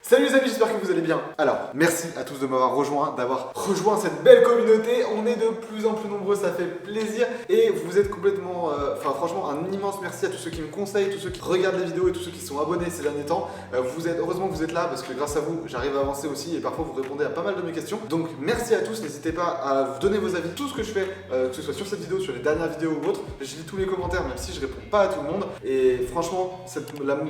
Salut les amis, j'espère que vous allez bien. Alors, merci à tous de m'avoir rejoint, d'avoir rejoint cette belle communauté. On est de plus en plus nombreux, ça fait plaisir. Et vous êtes complètement... franchement, un immense merci à tous ceux qui me conseillent, tous ceux qui regardent les vidéos et tous ceux qui sont abonnés ces derniers temps. Heureusement que vous êtes là parce que grâce à vous, j'arrive à avancer aussi et parfois vous répondez à pas mal de mes questions. Donc, merci à tous. N'hésitez pas à donner vos avis, tout ce que je fais, que ce soit sur cette vidéo, sur les dernières vidéos ou autres. Je lis tous les commentaires, même si je réponds pas à tout le monde. Et franchement,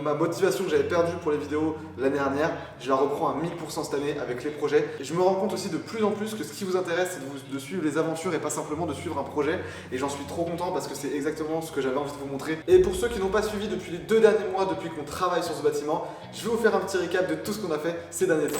ma motivation que j'avais perdue pour les vidéos l'année dernière, je la reprends à 1000% cette année avec les projets. Et je me rends compte aussi de plus en plus que ce qui vous intéresse, c'est de suivre les aventures et pas simplement de suivre un projet. Et j'en suis trop content parce que c'est exactement ce que j'avais envie de vous montrer. Et pour ceux qui n'ont pas suivi depuis les 2 derniers mois, depuis qu'on travaille sur ce bâtiment, je vais vous faire un petit récap de tout ce qu'on a fait ces derniers temps.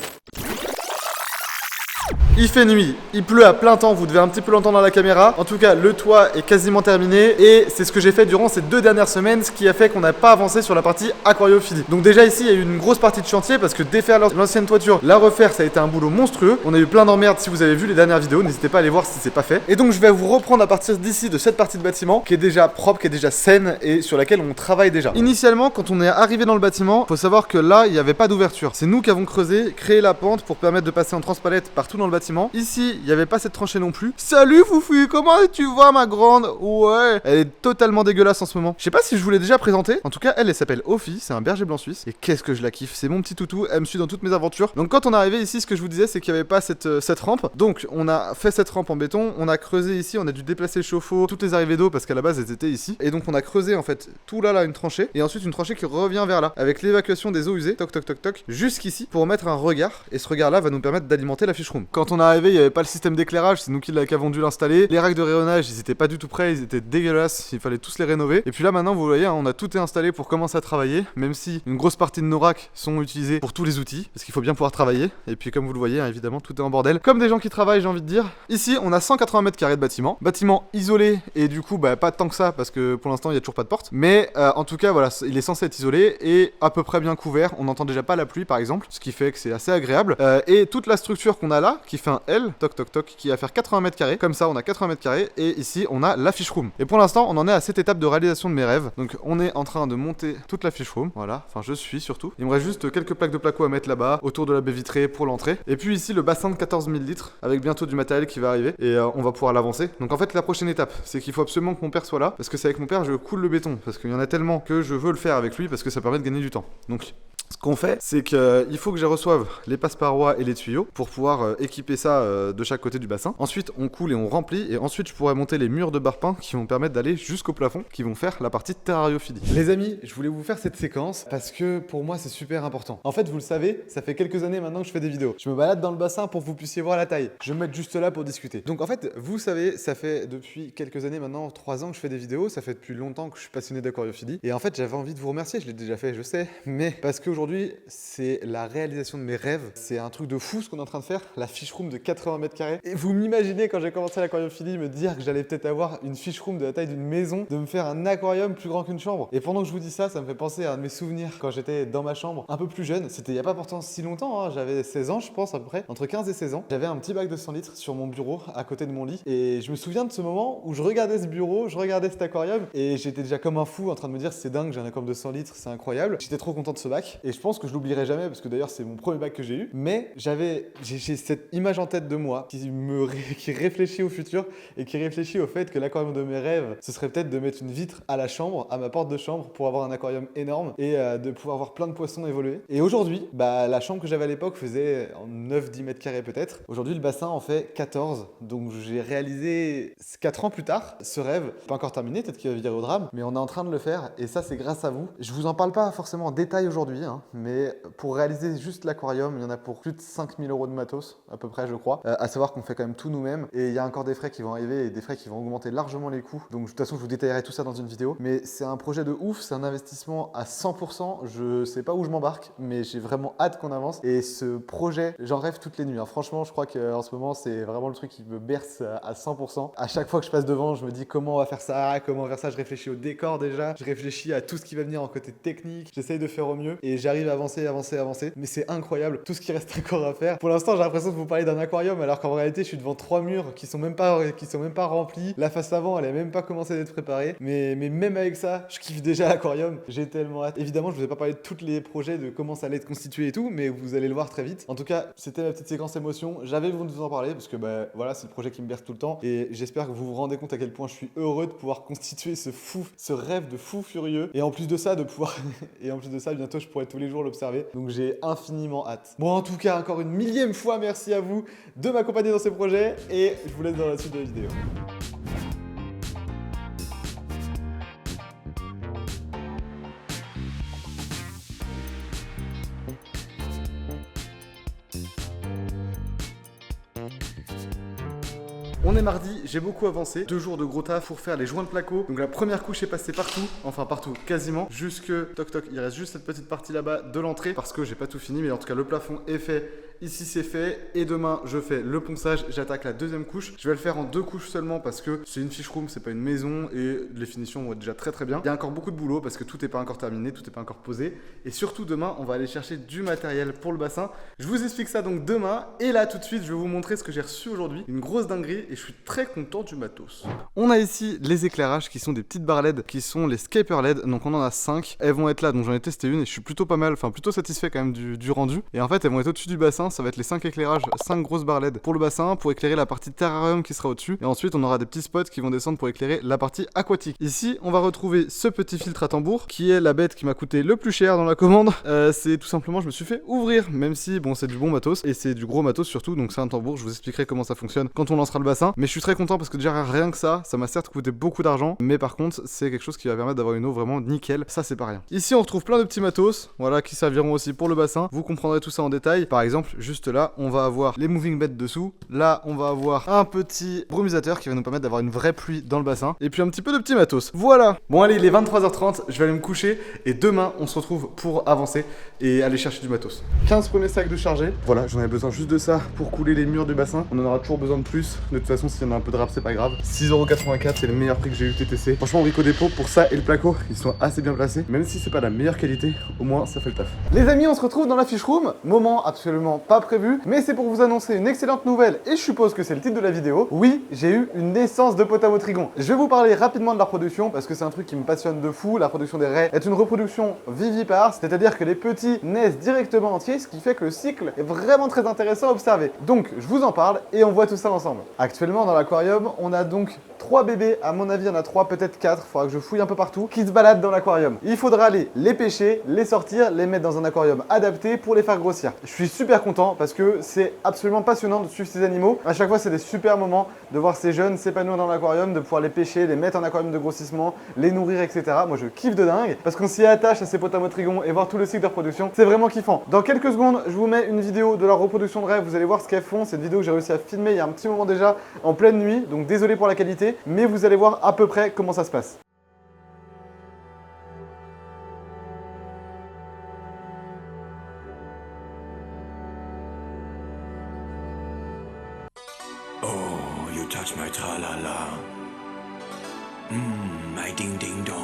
Il fait nuit, il pleut à plein temps, vous devez un petit peu l'entendre dans la caméra. En tout cas, le toit est quasiment terminé et c'est ce que j'ai fait durant ces 2 dernières semaines, ce qui a fait qu'on n'a pas avancé sur la partie aquariophilie. Donc déjà ici, il y a eu une grosse partie de chantier parce que défaire l'ancienne toiture, la refaire, ça a été un boulot monstrueux. On a eu plein d'emmerdes si vous avez vu les dernières vidéos, n'hésitez pas à aller voir si c'est pas fait. Et donc je vais vous reprendre à partir d'ici de cette partie de bâtiment qui est déjà propre, qui est déjà saine et sur laquelle on travaille déjà. Initialement, quand on est arrivé dans le bâtiment, faut savoir que là, il n'y avait pas d'ouverture. C'est nous qui avons creusé, créé la pente pour permettre de passer en transpalette partout dans le bâtiment. Ici, il n'y avait pas cette tranchée non plus. Salut Foufi, comment tu vas ma grande? Ouais, elle est totalement dégueulasse en ce moment. Je sais pas si je vous l'ai déjà présentée. En tout cas, elle s'appelle Ophi, c'est un berger blanc suisse. Et qu'est-ce que je la kiffe, c'est mon petit toutou, elle me suit dans toutes mes aventures. Donc quand on est arrivé ici, ce que je vous disais, c'est qu'il n'y avait pas cette rampe. Donc on a fait cette rampe en béton, on a creusé ici, on a dû déplacer le chauffe-eau, toutes les arrivées d'eau parce qu'à la base elles étaient ici. Et donc on a creusé en fait tout là une tranchée. Et ensuite une tranchée qui revient vers là, avec l'évacuation des eaux usées, toc toc toc toc, jusqu'ici pour mettre un regard. Et ce regard là va nous permettre d'alimenter la fish room. Quand on est arrivé, il n'y avait pas le système d'éclairage, c'est nous qui avons dû l'installer. Les racks de rayonnage, ils étaient pas du tout prêts, ils étaient dégueulasses, il fallait tous les rénover. Et puis là maintenant, vous voyez, on a tout installé pour commencer à travailler, même si une grosse partie de nos racks sont utilisés pour tous les outils, parce qu'il faut bien pouvoir travailler. Et puis comme vous le voyez, évidemment, tout est en bordel. Comme des gens qui travaillent, j'ai envie de dire. Ici, on a 180 mètres carrés de bâtiment isolé, et du coup, pas tant que ça, parce que pour l'instant, il y a toujours pas de porte. Mais en tout cas, voilà, il est censé être isolé et à peu près bien couvert. On n'entend déjà pas la pluie, par exemple, ce qui fait que c'est assez agréable. Et toute la structure qu'on a là, qui fait un L, toc toc toc, qui va faire 80 mètres carrés. Comme ça, on a 80 mètres carrés et ici, on a la fish room. Et pour l'instant, on en est à cette étape de réalisation de mes rêves. Donc, on est en train de monter toute la fish room. Voilà, enfin, je suis surtout. Il me reste juste quelques plaques de placo à mettre là-bas, autour de la baie vitrée pour l'entrée. Et puis ici, le bassin de 14 000 litres, avec bientôt du matériel qui va arriver. Et on va pouvoir l'avancer. Donc, en fait, la prochaine étape, c'est qu'il faut absolument que mon père soit là. Parce que c'est avec mon père, je coule le béton. Parce qu'il y en a tellement que je veux le faire avec lui parce que ça permet de gagner du temps. Donc, ce qu'on fait, c'est qu'il faut que je reçoive les passe-parois et les tuyaux pour pouvoir équiper ça de chaque côté du bassin. Ensuite, on coule et on remplit. Et ensuite, je pourrais monter les murs de barre-pain qui vont permettre d'aller jusqu'au plafond, qui vont faire la partie terrariophilie. Les amis, je voulais vous faire cette séquence parce que pour moi, c'est super important. En fait, vous le savez, ça fait quelques années maintenant que je fais des vidéos. Je me balade dans le bassin pour que vous puissiez voir la taille. Je vais me mettre juste là pour discuter. Donc en fait, vous savez, ça fait depuis quelques années maintenant, 3 ans que je fais des vidéos. Ça fait depuis longtemps que je suis passionné d'aquariophilie. Et en fait, j'avais envie de vous remercier. Je l'ai déjà fait, je sais. Mais parce qu'aujourd'hui, c'est la réalisation de mes rêves. C'est un truc de fou ce qu'on est en train de faire. La fish room de 80 mètres carrés. Et vous m'imaginez quand j'ai commencé l'aquariophilie me dire que j'allais peut-être avoir une fish room de la taille d'une maison, de me faire un aquarium plus grand qu'une chambre. Et pendant que je vous dis ça, ça me fait penser à un de mes souvenirs quand j'étais dans ma chambre, un peu plus jeune. C'était il n'y a pas pourtant si longtemps, hein. J'avais 16 ans, je pense à peu près, entre 15 et 16 ans. J'avais un petit bac de 100 litres sur mon bureau à côté de mon lit. Et je me souviens de ce moment où je regardais ce bureau, je regardais cet aquarium et j'étais déjà comme un fou en train de me dire c'est dingue, j'ai un aquarium de 100 litres, c'est incroyable. J'étais trop content de ce bac et je pense que je l'oublierai jamais parce que d'ailleurs c'est mon premier bac que j'ai eu. Mais j'ai cette image en tête de moi qui réfléchit au futur et qui réfléchit au fait que l'aquarium de mes rêves, ce serait peut-être de mettre une vitre à la chambre, à ma porte de chambre pour avoir un aquarium énorme et de pouvoir voir plein de poissons évoluer. Et aujourd'hui, la chambre que j'avais à l'époque faisait en 9-10 mètres carrés peut-être. Aujourd'hui, le bassin en fait 14. Donc j'ai réalisé 4 ans plus tard ce rêve. Pas encore terminé, peut-être qu'il va virer au drame, mais on est en train de le faire et ça c'est grâce à vous. Je vous en parle pas forcément en détail aujourd'hui, hein, mais pour réaliser juste l'aquarium, il y en a pour plus de 5 000 € de matos, à peu près je crois. À savoir qu'on fait quand même tout nous-mêmes et il y a encore des frais qui vont arriver et des frais qui vont augmenter largement les coûts. Donc de toute façon, je vous détaillerai tout ça dans une vidéo. Mais c'est un projet de ouf, c'est un investissement à 100%. Je sais pas où je m'embarque, mais j'ai vraiment hâte qu'on avance. Et ce projet, j'en rêve toutes les nuits, hein. Franchement, je crois qu'en ce moment, c'est vraiment le truc qui me berce à 100%. À chaque fois que je passe devant, je me dis comment on va faire ça, comment on va faire ça. Je réfléchis au décor déjà, je réfléchis à tout ce qui va venir en côté technique. J'essaye de faire au mieux et j'ai j'arrive à avancer, mais c'est incroyable tout ce qui reste encore à faire. Pour l'instant, j'ai l'impression de vous parler d'un aquarium, alors qu'en réalité, je suis devant 3 murs qui sont même pas remplis. La face avant, elle est même pas commencé d'être préparée, mais même avec ça, je kiffe déjà l'aquarium. J'ai tellement hâte. Évidemment, je vous ai pas parlé de tous les projets, de comment ça allait être constitué et tout, mais vous allez le voir très vite. En tout cas, c'était ma petite séquence émotion. J'avais voulu vous en parler parce que voilà, c'est le projet qui me berce tout le temps et j'espère que vous vous rendez compte à quel point je suis heureux de pouvoir constituer ce rêve de fou furieux. Et en plus de ça, bientôt je pourrai tous les jours l'observer. Donc j'ai infiniment hâte. Bon, en tout cas, encore une millième fois, merci à vous de m'accompagner dans ces projets et je vous laisse dans la suite de la vidéo. On est mardi, j'ai beaucoup avancé, 2 jours de gros taf pour faire les joints de placo. Donc la première couche est passée partout, enfin partout, quasiment, jusque toc toc, il reste juste cette petite partie là-bas de l'entrée parce que j'ai pas tout fini, mais en tout cas le plafond est fait. Ici c'est fait et demain je fais le ponçage, j'attaque la deuxième couche. Je vais le faire en 2 couches seulement parce que c'est une fish room, c'est pas une maison et les finitions vont être déjà très bien. Il y a encore beaucoup de boulot parce que tout n'est pas encore terminé, tout n'est pas encore posé. Et surtout demain on va aller chercher du matériel pour le bassin. Je vous explique ça donc demain et là tout de suite je vais vous montrer ce que j'ai reçu aujourd'hui. Une grosse dinguerie et je suis très content du matos. On a ici les éclairages qui sont des petites barres LED qui sont les Scaper LED, donc on en a 5. Elles vont être là, donc j'en ai testé une et je suis plutôt pas mal, enfin plutôt satisfait quand même du rendu. Et en fait elles vont être au-dessus du bassin. Ça va être les 5 éclairages, 5 grosses barres LED pour le bassin, pour éclairer la partie terrarium qui sera au-dessus. Et ensuite, on aura des petits spots qui vont descendre pour éclairer la partie aquatique. Ici, on va retrouver ce petit filtre à tambour qui est la bête qui m'a coûté le plus cher dans la commande. C'est tout simplement, je me suis fait ouvrir, même si, bon, c'est du bon matos et c'est du gros matos surtout. Donc, c'est un tambour. Je vous expliquerai comment ça fonctionne quand on lancera le bassin. Mais je suis très content parce que déjà, rien que ça m'a certes coûté beaucoup d'argent. Mais par contre, c'est quelque chose qui va permettre d'avoir une eau vraiment nickel. Ça, c'est pas rien. Ici, on retrouve plein de petits matos, voilà, qui serviront aussi pour le bassin. Vous comprendrez tout ça en détail. Par exemple, juste là, on va avoir les moving beds dessous. Là, on va avoir un petit brumisateur qui va nous permettre d'avoir une vraie pluie dans le bassin. Et puis un petit peu de petit matos. Voilà. Bon, allez, il est 23h30. Je vais aller me coucher. Et demain, on se retrouve pour avancer et aller chercher du matos. 15 premiers sacs de chargés. Voilà, j'en avais besoin juste de ça pour couler les murs du bassin. On en aura toujours besoin de plus. De toute façon, s'il y en a un peu de rap, c'est pas grave. 6,84€, c'est le meilleur prix que j'ai eu TTC. Franchement, Rico Dépôt, pour ça et le placo, ils sont assez bien placés. Même si c'est pas la meilleure qualité, au moins ça fait le taf. Les amis, on se retrouve dans la fish room. Moment absolument pas prévu, mais c'est pour vous annoncer une excellente nouvelle et je suppose que c'est le titre de la vidéo. Oui, j'ai eu une naissance de Potamotrigon. Je vais vous parler rapidement de la reproduction parce que c'est un truc qui me passionne de fou. La reproduction des raies est une reproduction vivipare, c'est-à-dire que les petits naissent directement entiers, ce qui fait que le cycle est vraiment très intéressant à observer. Donc, je vous en parle et on voit tout ça ensemble. Actuellement, dans l'aquarium, on a donc 3 bébés, à mon avis, il y en a 3, peut-être 4, il faudra que je fouille un peu partout, qui se baladent dans l'aquarium. Il faudra aller les pêcher, les sortir, les mettre dans un aquarium adapté pour les faire grossir. Je suis super content parce que c'est absolument passionnant de suivre ces animaux. À chaque fois, c'est des super moments de voir ces jeunes s'épanouir dans l'aquarium, de pouvoir les pêcher, les mettre en aquarium de grossissement, les nourrir, etc. Moi, je kiffe de dingue parce qu'on s'y attache à ces Potamotrigons et voir tout le cycle de reproduction, c'est vraiment kiffant. Dans quelques secondes, je vous mets une vidéo de leur reproduction de rêve. Vous allez voir ce qu'elles font. Cette vidéo que j'ai réussi à filmer il y a un petit moment déjà en pleine nuit, donc désolé pour la qualité, mais vous allez voir à peu près comment ça se passe. Oh, you touch my tra-la-la. My ding-ding-dong.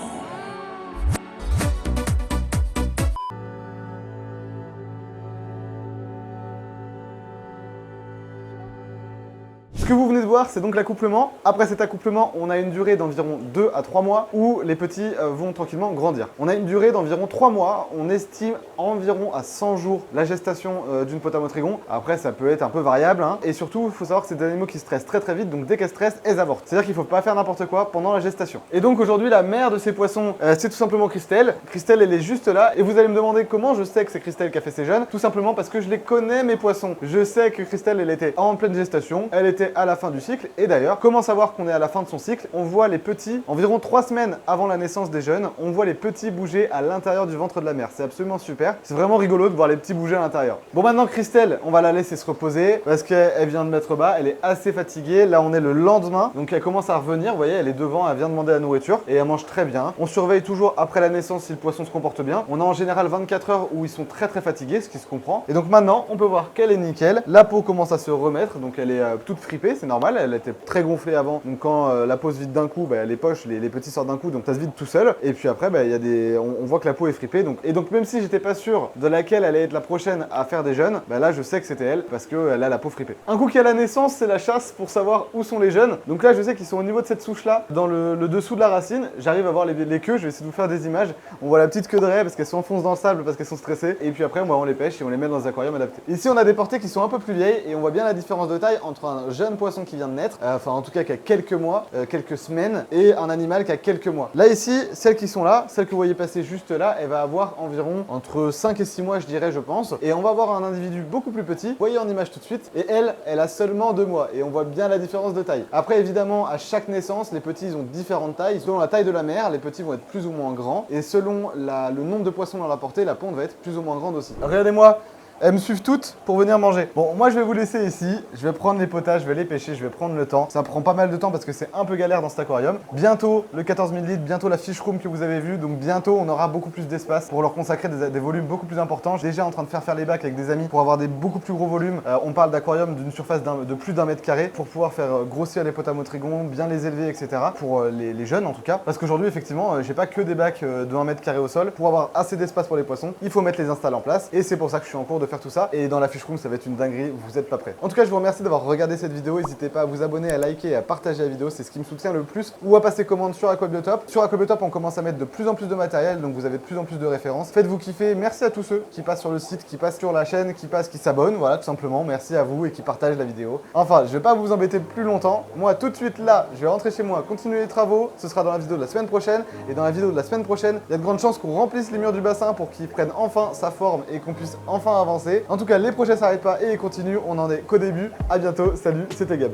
Ce que vous venez de voir, c'est donc l'accouplement. Après cet accouplement, on a une durée d'environ 2 à 3 mois où les petits vont tranquillement grandir. On a une durée d'environ 3 mois. On estime environ à 100 jours la gestation d'une Potamotrigon. Après, ça peut être un peu variable. Et surtout, il faut savoir que c'est des animaux qui stressent très vite. Donc dès qu'elles stressent, elles avortent. C'est-à-dire qu'il ne faut pas faire n'importe quoi pendant la gestation. Et donc aujourd'hui, la mère de ces poissons, c'est tout simplement Christelle. Christelle, elle est juste là. Et vous allez me demander comment je sais que c'est Christelle qui a fait ses jeunes. Tout simplement parce que je les connais, mes poissons. Je sais que Christelle, elle était en pleine gestation. Elle était à la fin du cycle. Et d'ailleurs, comment savoir qu'on est à la fin de son cycle? On voit les petits, environ 3 semaines avant la naissance des jeunes, on voit les petits bouger à l'intérieur du ventre de la mère. C'est absolument super. C'est vraiment rigolo de voir les petits bouger à l'intérieur. Bon, maintenant Christelle, on va la laisser se reposer parce qu'elle vient de mettre bas. Elle est assez fatiguée. Là, on est le lendemain. Donc elle commence à revenir. Vous voyez, elle est devant. Elle vient demander la nourriture et elle mange très bien. On surveille toujours après la naissance si le poisson se comporte bien. On a en général 24 heures où ils sont très fatigués, ce qui se comprend. Et donc maintenant, on peut voir qu'elle est nickel. La peau commence à se remettre. Donc elle est toute fripée. fripé, c'est normal, elle était très gonflée avant. Donc quand la peau se vide d'un coup, les poches, les petits sortent d'un coup, donc ça se vide tout seul. Et puis après, il y a on voit que la peau est fripée. Donc même si j'étais pas sûr de laquelle allait être la prochaine à faire des jeunes, là je sais que c'était elle parce qu'elle a la peau fripée. Un coup qu'il y a la naissance, c'est la chasse pour savoir où sont les jeunes. Donc là je sais qu'ils sont au niveau de cette souche là, dans le dessous de la racine. J'arrive à voir les queues, je vais essayer de vous faire des images. On voit la petite queue de raie parce qu'elles s'enfoncent dans le sable parce qu'elles sont stressées. Et puis après, on les pêche et on les met dans des aquariums adaptés. Ici on a des portées qui sont un peu plus vieilles et on voit bien la différence de taille entre un jeune poisson qui vient de naître, enfin en tout cas qui a quelques mois, quelques semaines, et un animal qui a quelques mois. Là ici, celles qui sont là, celle que vous voyez passer juste là, elle va avoir environ entre 5 et 6 mois je dirais je pense. Et on va avoir un individu beaucoup plus petit, vous voyez en image tout de suite, et elle a seulement 2 mois et on voit bien la différence de taille. Après évidemment à chaque naissance, les petits ils ont différentes tailles. Selon la taille de la mère, les petits vont être plus ou moins grands et selon le nombre de poissons dans la portée, la ponte va être plus ou moins grande aussi. Regardez-moi, elles me suivent toutes pour venir manger. Bon, moi je vais vous laisser ici, je vais prendre les potages, je vais les pêcher, je vais prendre le temps. Ça prend pas mal de temps parce que c'est un peu galère dans cet aquarium. Bientôt le 14 000 litres, bientôt la fish room que vous avez vue, donc bientôt on aura beaucoup plus d'espace pour leur consacrer des volumes beaucoup plus importants. Je suis déjà en train de faire les bacs avec des amis pour avoir des beaucoup plus gros volumes. On parle d'aquarium d'une surface de plus d'1 mètre carré pour pouvoir faire grossir les potamotrigons, bien les élever, etc. Pour les jeunes en tout cas. Parce qu'aujourd'hui effectivement, j'ai pas que des bacs de 1 mètre carré au sol. Pour avoir assez d'espace pour les poissons, il faut mettre les installs en place et c'est pour ça que je suis en cours de faire tout ça. Et dans la fish room, ça va être une dinguerie, vous êtes pas prêts. En tout cas, je vous remercie d'avoir regardé cette vidéo. N'hésitez pas à vous abonner, à liker et à partager la vidéo, c'est ce qui me soutient le plus. Ou à passer commande sur Aquabiotop. Sur Aquabiotop, on commence à mettre de plus en plus de matériel, donc vous avez de plus en plus de références. Faites-vous kiffer. Merci à tous ceux qui passent sur le site, qui passent sur la chaîne, qui s'abonnent, voilà, tout simplement. Merci à vous et qui partagent la vidéo. Enfin, je vais pas vous embêter plus longtemps. Moi, tout de suite là, je vais rentrer chez moi, continuer les travaux. Ce sera dans la vidéo de la semaine prochaine. Et dans la vidéo de la semaine prochaine, il y a de grandes chances qu'on remplisse les murs du bassin pour qu'ils prennent enfin sa forme et qu'on puisse enfin avancer. En tout cas, les projets s'arrêtent pas et continue, on en est qu'au début. À bientôt, salut, c'était Gab.